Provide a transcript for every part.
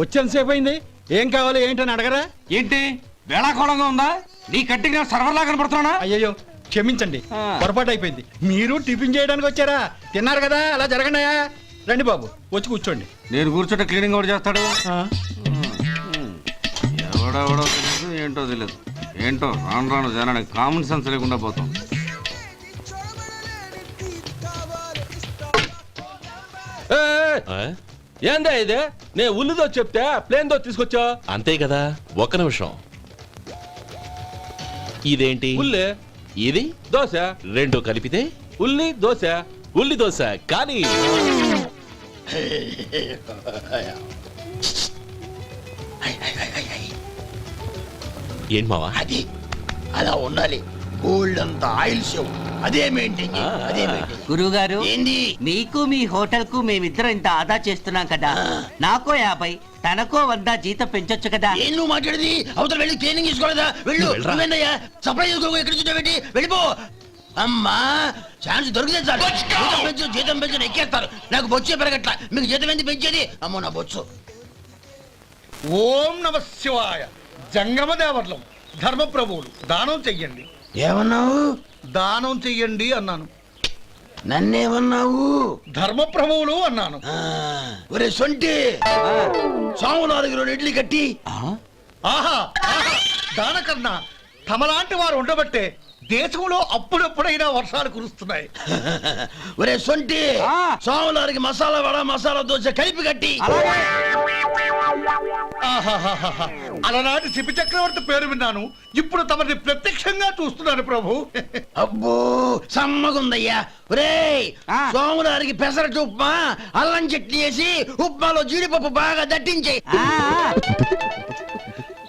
వచ్చేంత సేపు అయింది. ఏం కావాలి ఏంటని అడగరా? ఏంటి వేళాకోళంగా ఉందా? నీ కట్టిగా సర్వర్లా కనపడుతున్నా? అయ్యో క్షమించండి, పొరపాటు అయిపోయింది. మీరు టిఫిన్ చేయడానికి వచ్చారా? తిన్నారు కదా, అలా జరగండియా. రండి బాబు, వచ్చి కూర్చోండి. నేను కూర్చోట క్లీనింగ్ కూడా చేస్తాడు. ఎవడెవడో తెలియదు, ఏంటో తెలియదు. ఏంటో రాను రాను జనానికి కామన్ సెన్స్ లేకుండా పోతాం. ఏందా ఇదే? నేను ఉల్లిదో చెప్తే ప్లేన్ దో తీసుకొచ్చా అంతే కదా. ఒక్క నిమిషం. ఇదేంటి? ఉల్లి. ఇది దోశ. రెండు కలిపితే ఉల్లి దోశ. ఉల్లి దోశ కానీ ఏంటి మావా? అది అలా ఉండాలి. గోల్డ్ అంత ఆయిల్ షో అదే మెయింటైన్. గురువు గారు, ఏంది? మీకు మీ హోటల్ కు మేమిద్దరం ఇంత ఆదా చేస్తున్నాం కదా, నాకో 50 తనకో 100 జీతం పెంచొచ్చు కదా. ఏం నువ్వు మాట్లాడేది? అవతల వెళ్ళి ట్రైనింగ్ తీసుకోలేదా? వెళ్ళు. నువ్వేందయ్యా సప్లై చేసుకో, ఎక్కడ చూడబెట్టి వెళ్ళిపో. అమ్మా ఛాన్స్ దొరికితే చాలు. జీతం పెంచు ఎక్కేస్తారు. నాకు బొచ్చే పెరగట్ల. మీకు జీతం ఎందుకు పెంచేది? అమ్మో నా బొచ్చు. ఓం నమ శివాయ. జంగమ దేవర్లం ధర్మప్రభువులు దానం చెయ్యండి. ఏమన్నావు? దానం చెయ్యండి అన్నాను. నన్నేమన్నావు? ధర్మప్రభువులు అన్నాను. ఒరే సొంటి, సోమవారికి 2 ఇడ్లీ కట్టి. ఆహా, దానకన్నా తమలాంటి వారు ఉండబట్టే దేశంలో అప్పుడప్పుడైనా వర్షాలు కురుస్తున్నాయి. ఒరే సొంటి, సోమవారికి మసాలా వడ మసాలా దోశ కలిపి కట్టి. అలనాటి శిపి చక్రవర్తి పేరు విన్నాను, ఇప్పుడు తమని ప్రత్యక్షంగా చూస్తున్నాను ప్రభు. అబ్బో సమ్మగుందయ్యా. ఒరే సోమవారికి పెసరట్టు ఉప్మా అల్లం చట్నీ వేసి ఉప్మాలో జీడిపప్పు బాగా దట్టించే.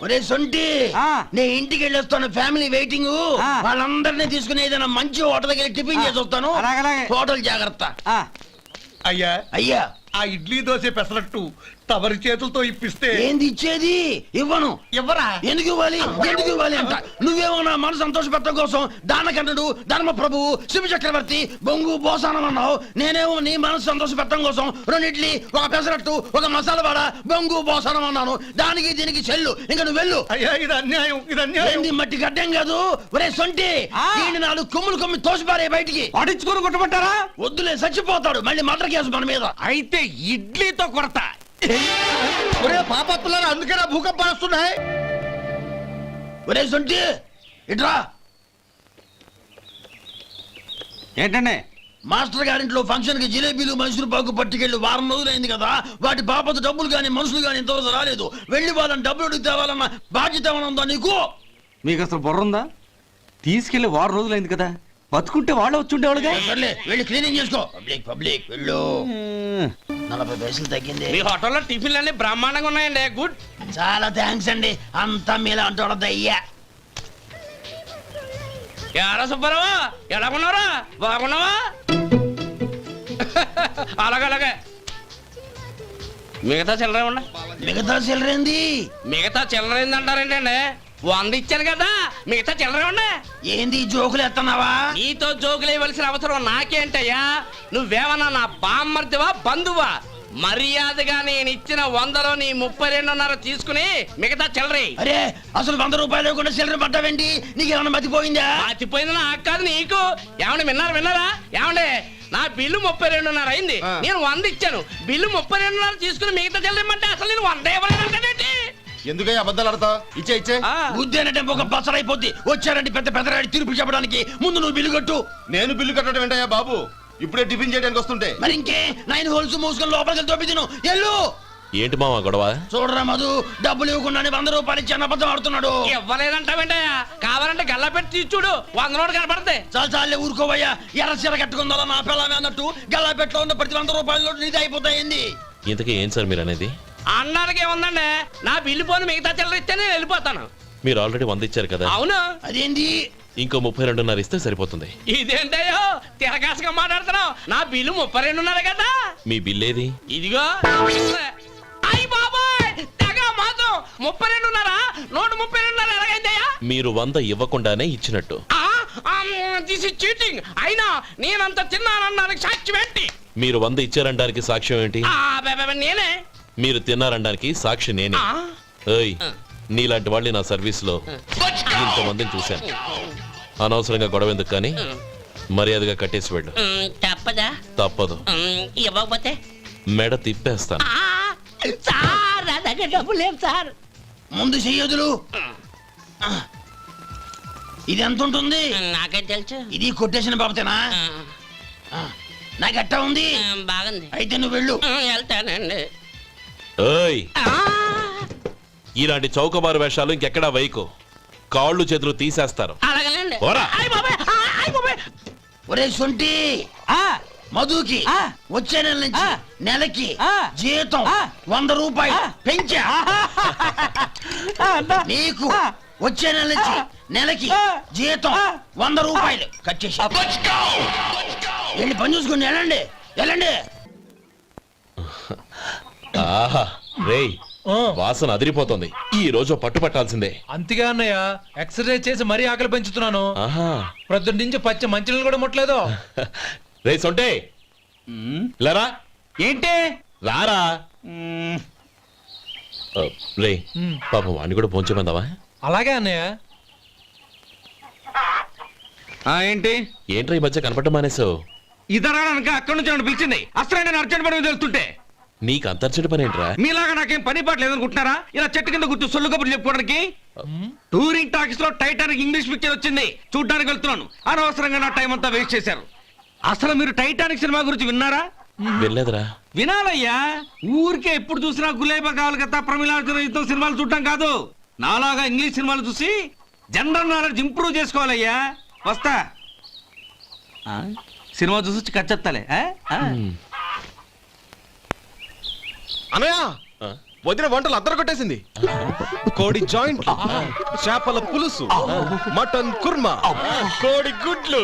ఒరే సొంటి, నేను ఇంటికి వెళ్ళొస్తాను. Family waiting. వాళ్ళందరినీ తీసుకుని ఏదైనా మంచి హోటల్ దగ్గర టిఫిన్ చేసి వస్తాను. హోటల్ జాగ్రత్త. అయ్యా అయ్యా, ఆ ఇడ్లీ దోశ పెసరట్టు తమరి చేతులతో ఇప్పిస్తే. ఏంది ఇచ్చేది? ఇవ్వను. ఎవరా? ఎందుకు ఇవ్వాలి? ఎందుకు ఇవ్వాలి అంట. నువ్వేమో నా మనసు సంతోషపెట్టడం కోసం దానకన్నుడు ధర్మ ప్రభువు శివ చక్రవర్తి బొంగు బోసానం అన్నావు. నేనేమో నీ మనసు సంతోషపెట్టడం కోసం 2 ఇడ్లీ 1 పెసరట్టు 1 మసాలా వాడ బొంగు బోసానం అన్నాను. దానికి దీనికి చెల్లు. ఇంకా నువ్వు వెళ్ళు. అయ్యా ఇది అన్యాయం, ఇది అన్యాయం. ఏంది మట్టి గడ్డం కాదు. ఒరే సొంటి, దీన్ని 4 కొమ్ములు కొమ్మి తోసిపారే బయటికి. పడించుకొని కొట్టమంటారా? వద్దులే, చచ్చిపోతాడు. మళ్ళీ మర్డర్ కేసు మన మీద. అయితే ఇడ్లీతో కొడతా. ఒరే పాపత్తులారా, అందుకేనా భూకంపాలు వస్తున్నాయి? ఒరే సొంటి ఇట్రా. ఏంటండి? మాస్టర్ గారింట్లో ఫంక్షన్ కి జిలేబీలు మైసూరు పాకు పట్టుకెళ్ళి 1 వారం రోజులైంది కదా. వాటి బాపత డబ్బులు గాని మనుషులు గాని ఇంతవరకు రాలేదు. వెళ్ళి వాళ్ళని డబ్బులు అడిగి తేవాలన్న బాధ్యత ఏమైనా ఉందా నీకు? మీకు అసలు బుర్ర ఉందా? తీసుకెళ్లి 1 వారం రోజులైంది కదా, బతుకుంటే వాళ్ళు వచ్చి ఉండేవాళ్ళుగా. సర్లే, వెళ్ళి క్లీనింగ్ చేసుకో. పబ్లిక్ వెళ్ళు. 40 పైసలు తగ్గింది. మీ హోటల్లో టిఫిన్లు అన్ని బ్రహ్మాండంగా ఉన్నాయండి. గుడ్. చాలా థ్యాంక్స్ అండి. అంతా మీలా అంటాడు అయ్యా. ఎరా సుబ్బారావు, ఎలా ఉన్నారా? బాగున్నావా? అలాగే మిగతా చిల్లర ఉన్నా. మిగతా చిల్లరేంది? మిగతా చిల్లర ఏందంటారేంటండి? 100 ఇచ్చాను కదా, మిగతా చిల్లర ఉన్నా. ఏంది జోకులు ఎత్తన్నావా? నీతో జోకులు ఇవ్వాల్సిన అవసరం నాకేంటయ్యా? నువ్వేమన్నా నా బామ్మర్దివా బంధువా? మర్యాదగా నేను ఇచ్చిన 100లో నీ 32.5 తీసుకుని మిగతా చిల్లరే. అరే అసలు 100 రూపాయలు కూడా చిల్లర పట్టావేంటి? నీకేమన్నా మతిపోయిందా? మతిపోయింది నాకు కాదు, నీకు. ఏమండి విన్నారా? ఏమండి నా బిల్లు 32.5 అయింది. నేను 100 ఇచ్చాను. బిల్లు 32.5 తీసుకుని మిగతా చిల్లరేమంటే అసలు నేను 100 ఇవ్వలేదంటే ఎందుకయ్యా అబద్ధాలు ఆడతా? ఇచ్చే బుద్ధేనంటే ఒక బసరైపోద్ది. వచ్చారంటే పెద్ద పెద్దరాడి తీర్పు చెప్పడానికి ముందు నువ్వు బిల్లు కట్టు. నేను బిల్లు కట్టడం ఏంటయ్యా బాబు? ఇప్పుడే టిఫిన్ చేయడానికి వస్తుంటే. మరి ఇంకే 9 హోల్స్ మూసుకొని లోపలికి తోపి తిను. ఎల్లు. ఏంటి మావా గొడవ? చూడరా మధు, డబ్బులు ఇవ్వకుండానే 100 రూపాయలు ఇచ్చి అబద్ధం ఆడుతున్నాడు. ఇవ్వలేదంటావేంటయ్యా? కావాలంటే గల్లా పెట్టి తీసి చూడు, 100 నోటు కనపడతాయి. చాలే ఊరుకోవయ్యా. ఎర్ర చీర కట్టుకుందా నా పిల్లమే అన్నట్టు గల్లా పెట్టలో ఉన్న ప్రతి 100 రూపాయలు నీది అయిపోతాయింది. ఇంతకీ ఏం సార్ మీరు అనేది? అన్నానికి ఏముందండి, నా బిల్లు పోను మిగతా చిల్లర ఇస్తే నేను వెళ్ళిపోతాను. మీరు ఆల్రెడీ 100 ఇచ్చారు కదా. అవును. అదేంటి? ఇంకో 32.5 ఇస్తే సరిపోతుంది. ఇదేంటయ్యో తిరగాసుగా మాట్లాడుతున్నావు? నా బిల్లు 32.5 కదా. మీ బిల్ ఏది? ఇదిగో. అయ్యి బాబాయ్, తెగ మాత్రం 32.5. 132.5 ఎలాగైందయ్యా? మీరు 100 ఇవ్వకుండానే ఇచ్చినట్టు. This is cheating. అయినా నేనంత తిన్నానన్నానికి సాక్ష్యం ఏంటి? మీరు 100 ఇచ్చారనడానికి సాక్ష్యం ఏంటి? నేనే. మీరు తిన్నారనడానికి సాక్షి నేనే. ఆ, ఏయ్, నీలాంటి వాళ్ళని నా సర్వీస్ లో ఇంతమందిని చూశాను. అనవసరంగా గొడవ ఎందుకు కానీ మర్యాదగా కట్టేసి వెళ్ళు. తప్పదా? తప్పదు. ఇవ్వకపోతే మెడ తిప్పేస్తాను. సార్ నా దగ్గర డబ్బు లేవు సార్. ముందు చెయ్యదులు. ఇది ఎంత ఉంటుంది? నాకే తెలుసు. ఇది కొట్టేసిన బాబతేనా? నాకు ఎట్టా ఉంది? బాగుంది. అయితే నువ్వు వెళ్ళు. వెళ్తానండి. ఏయ్, ఇలాంటి చౌకబారు వేషాలు ఇంకెక్కడా వైకు. కాళ్ళు చేతులు తీసేస్తారు. అలాగేనండి. పోరా. ఒరే సొంటి, ఆ, మధుకి ఆ. వచ్చే నెల నుంచి ఆ. నెలకి ఆ. జీతం ఆ. 100 రూపాయలు పెంచా. ఆ, అన్నా. నీకు ఆ. వచ్చే నెల నుంచి నెలకి ఆ. జీతం ఆ. 100 రూపాయలు కట్ చేసి వెళ్ళి పని చూసుకుని వెళ్ళండి వెళ్ళండి. ఆహా, రేయ్, వాసన అదిరిపోతుంది. ఈ రోజు పట్టుపట్టాల్సిందే. అంతగా అన్నయ్య ఎక్సర్సైజ్ చేసి మరీ ఆకలి పెంచుతున్నాను. ఆహా. ప్రొద్దున నుంచి పచ్చ మంచినీళ్ళు కూడా ముట్టలేదు. రే సొంటే, లరా ఏంటి? రారా. రే, మ్. పాపం వాడిని కూడా పోంచమందావా? అలాగే అన్నయ్య. ఏంటి? ఏంట్రా ఈ మధ్య కనపడడం మానేసావు? ఇదరా అనక అక్కడి నుంచి నన్ను పిలిచింది. అసలు నేను అర్జెంట్ పని మీద వెళ్తుంటే నీకు అంతర్చడి పని ఏంట్రా? మీలాగా నాకేం పని పాట లేదనుకుంటున్నారా? ఇలా చెట్టు కింద కూర్చో సొల్లు కబుర్లు చెప్పుకోవడానికి. టూరింగ్ టాకీస్ లో టైటానిక్ ఇంగ్లీష్ పిక్చర్ వచ్చింది, చూడ్డానికి వెళ్తున్నాను. అనవసరంగా నా టైం అంతా వేస్ట్ చేశారు. అసలు మీరు టైటానిక్ సినిమా గురించి విన్నారా? వెళ్ళలేదురా. వినాలయ్యా. ఊరికే ఎప్పుడు చూసినా గులేబా కావాలి కదా, ప్రమిళార్జున యుద్ధం సినిమాలు చూడటం కాదు. నాలాగా ఇంగ్లీష్ సినిమాలు చూసి జనరల్ నాలెడ్జ్ ఇంప్రూవ్ చేసుకోవాలయ్యా. వస్తా. సినిమా చూసి వచ్చి కట్ చెప్తాలే. అనయ్య, ఆ? వదిన వంటలు అద్దరు కొట్టేసింది. కోడి జాయింట్, చేపల పులుసు, మటన్ కుర్మా, కోడి గుడ్లు,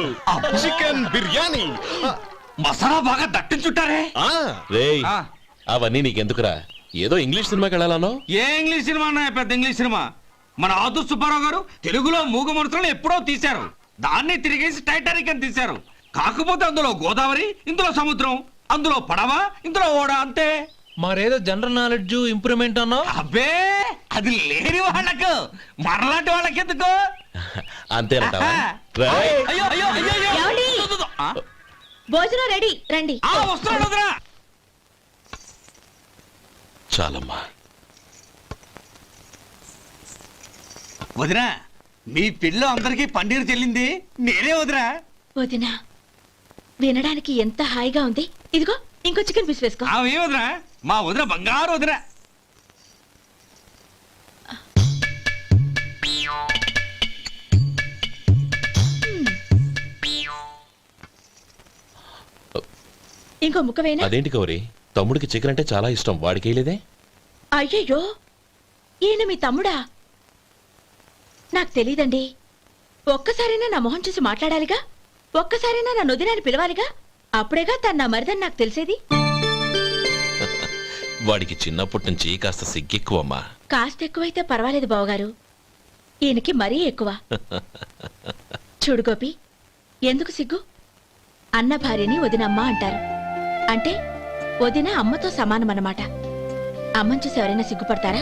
చికెన్ బిర్యానీ. మసాలా బాగా దట్టించుంటారే. ఆ, రేయ్, ఆ. అవన్నీ నీకెందుకురా? ఏదో ఇంగ్లీష్ సినిమాకి వెళ్ళాలనో. ఏ ఇంగ్లీష్ సినిమా అన్నా పెద్ద ఇంగ్లీష్ సినిమా. మన ఆదు సుబ్బారావు గారు తెలుగులో మూగ మనుషులను ఎప్పుడో తీశారు. దాన్ని తిరిగేసి టైటానిక్ అని తీశారు. కాకపోతే అందులో గోదావరి, ఇందులో సముద్రం, అందులో పడవ, ఇందులో ఓడ, అంతే. మరేదో జనరల్ నాలెడ్జ్ ఇంప్రూవ్మెంట్ అన్నావు. అబ్బే, అది లేని వాళ్ళకు, మరలాంటి వాళ్ళకి ఎందుకు? అంతేనంటావా? ఆహా. రేయ్, అయ్యో అయ్యో అయ్యో అయ్యో. ఏమండి? ఆ? భోజనం రెడీ రండి. వస్తున్నాడు వదరా. చాలమ్మా. వదినా, మీ పిల్ల అందరికీ పన్నీరు చెల్లింది నేనే వదినా. వదినా వినడానికి ఎంత హాయిగా ఉంది. ఇదిగో ఇంకో చికెన్ పీస్ వేసుకో. ఏ వదినా? మా వదిన బంగారు వదినా. ఇంకో ముక్క వేనా? అదేంటి గౌరీ, తమ్ముడికి చికెన్ అంటే చాలా ఇష్టం, వాడికి వేయలేదే? అయ్యయ్యో, ఈయన మీ తమ్ముడా? నాకు తెలీదండి. ఒక్కసారైనా నా మొహం చూసి మాట్లాడాలిగా, ఒక్కసారైనా నా నొదినాన్ని పిలవాలిగా. అప్పుడేగా తన నా మరిదని నాకు తెలిసేది. వాడికి చిన్నప్పటి నుంచి కాస్త సిగ్గెక్కువమ్మా. కాస్త ఎక్కువైతే పర్వాలేదు బావగారు, ఈయనకి మరీ ఎక్కువ. చూడు గోపి, ఎందుకు సిగ్గు? అన్న భార్యని వదినమ్మ అంటారు. అంటే వదిన అమ్మతో సమానమన్నమాట. అమ్మని చూసి ఎవరైనా సిగ్గుపడతారా?